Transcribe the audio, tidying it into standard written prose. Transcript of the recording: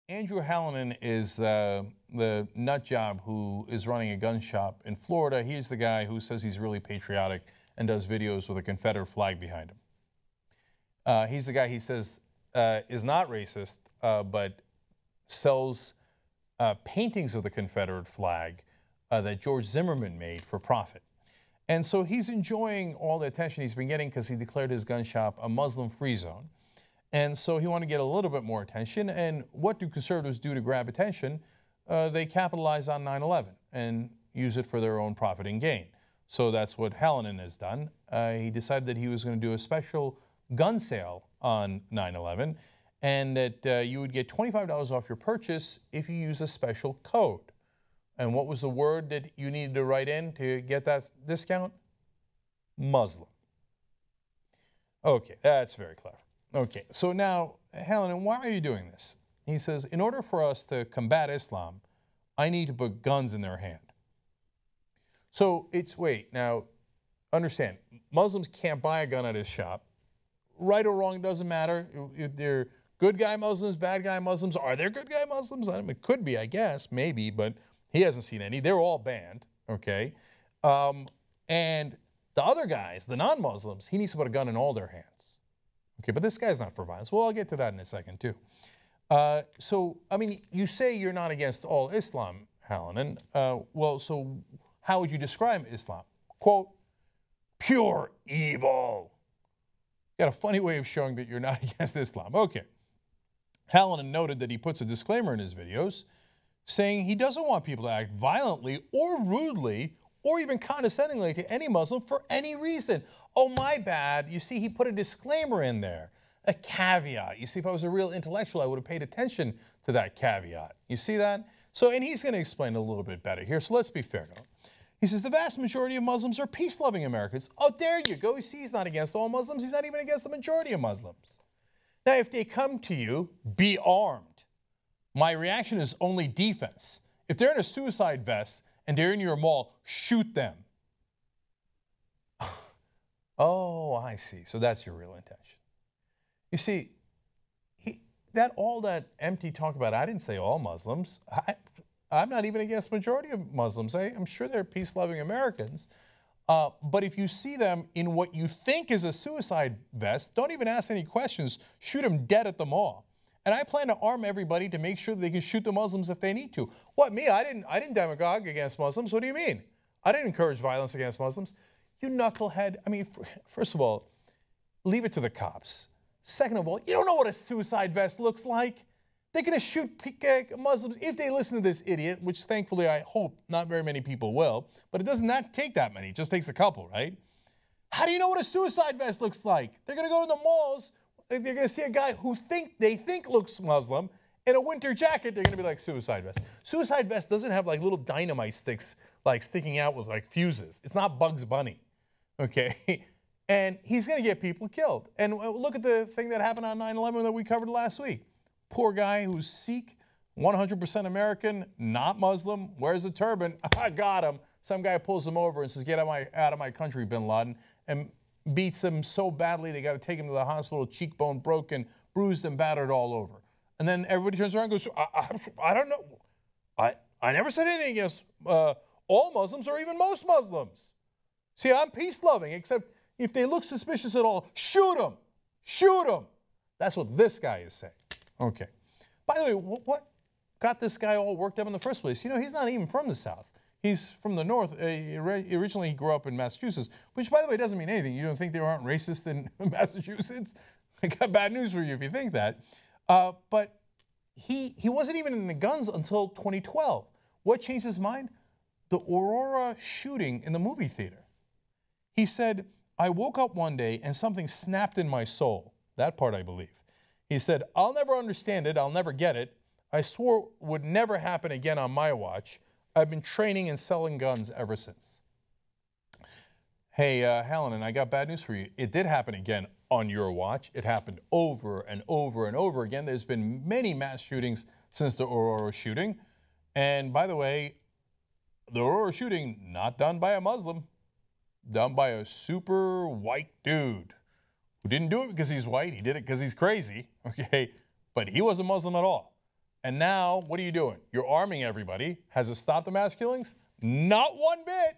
Andrew Hallinan is the nut job who is running a gun shop in Florida. He's the guy who says he's really patriotic and does videos with a Confederate flag behind him. He's the guy he says is not racist, but sells paintings of the Confederate flag that George Zimmerman made for profit. And so he's enjoying all the attention he's been getting because he declared his gun shop a Muslim-free zone. And so he wanted to get a little bit more attention. And what do conservatives do to grab attention? They capitalize on 9/11 and use it for their own profit and gain. So that's what Hallinan has done. He decided that he was going to do a special gun sale on 9/11 and that you would get $25 off your purchase if you use a special code. And what was the word that you needed to write in to get that discount? Muslim. Okay, that's very clever. Okay, so now, Hallinan, why are you doing this? He says, in order for us to combat Islam, I need to put guns in their hand. So it's, wait, now, understand, Muslims can't buy a gun at his shop. Right or wrong, doesn't matter. If they're good guy Muslims, bad guy Muslims. Are there good guy Muslims? I mean, it could be, I guess, maybe, but he hasn't seen any. They're all banned, okay? And the other guys, the non-Muslims, he needs to put a gun in all their hands. Okay, but this guy's not for violence. Well, I'll get to that in a second, too. So, I mean, you say you're not against all Islam, Hallinan. Well, so how would you describe Islam? Quote, pure evil. You got a funny way of showing that you're not against Islam. Okay. Hallinan noted that he puts a disclaimer in his videos saying he doesn't want people to act violently or rudely or even condescendingly to any Muslim for any reason. Oh, my bad. You see, he put a disclaimer in there, a caveat. You see, if I was a real intellectual, I would have paid attention to that caveat. You see that? So, and he's going to explain it a little bit better here, so let's be fair to him. He says, the vast majority of Muslims are peace-loving Americans. Oh, there you go. You see, he's not against all Muslims. He's not even against the majority of Muslims. Now, if they come to you, be armed. My reaction is only defense. If they're in a suicide vest and they're in your mall, shoot them. Oh, I see. So that's your real intention. You see, all that empty talk about, I didn't say all Muslims. I'm not even against the majority of Muslims. I'm sure they're peace-loving Americans. But if you see them in what you think is a suicide vest, don't even ask any questions. Shoot them dead at the mall. And I plan to arm everybody to make sure that they can shoot the Muslims if they need to. What, me? I didn't demagogue against Muslims. What do you mean? I didn't encourage violence against Muslims. You knucklehead. I mean, first of all, leave it to the cops. Second of all, you don't know what a suicide vest looks like. They're going to shoot Muslims if they listen to this idiot, which thankfully I hope not very many people will. But it does not take that many. It just takes a couple, right? How do you know what a suicide vest looks like? They're going to go to the malls. They're going to see a guy who they think looks Muslim in a winter jacket. They're going to be like, suicide vest. Suicide vest doesn't have like little dynamite sticks like sticking out with like fuses. It's not Bugs Bunny, okay? And he's going to get people killed. And look at the thing that happened on 9/11 that we covered last week. Poor guy who's Sikh, 100% American, not Muslim, wears a turban. I got him. Some guy pulls him over and says, get out of my country, bin Laden, and beats him so badly they got to take him to the hospital, cheekbone broken, bruised and battered all over. And then everybody turns around and goes, I don't know. I never said anything against all Muslims or even most Muslims. See, I'm peace-loving, except if they look suspicious at all, shoot them. Shoot them. That's what this guy is saying. Okay. By the way, what got this guy all worked up in the first place? You know, he's not even from the South. He's from the North. Originally, he grew up in Massachusetts, which, by the way, doesn't mean anything. You don't think they aren't racist in Massachusetts? I got bad news for you if you think that. But he wasn't even in the guns until 2012. What changed his mind? The Aurora shooting in the movie theater. He said, I woke up one day and something snapped in my soul. That part I believe. He said, I'll never understand it. I'll never get it. I swore it would never happen again on my watch. I've been training and selling guns ever since. Hey, Hallinan, I got bad news for you. It did happen again on your watch. It happened over and over and over again. There's been many mass shootings since the Aurora shooting. And by the way, the Aurora shooting, not done by a Muslim, done by a super white dude who didn't do it because he's white. He did it because he's crazy, okay? But he wasn't Muslim at all. And now, what are you doing? You're arming everybody. Has it stopped the mass killings? Not one bit.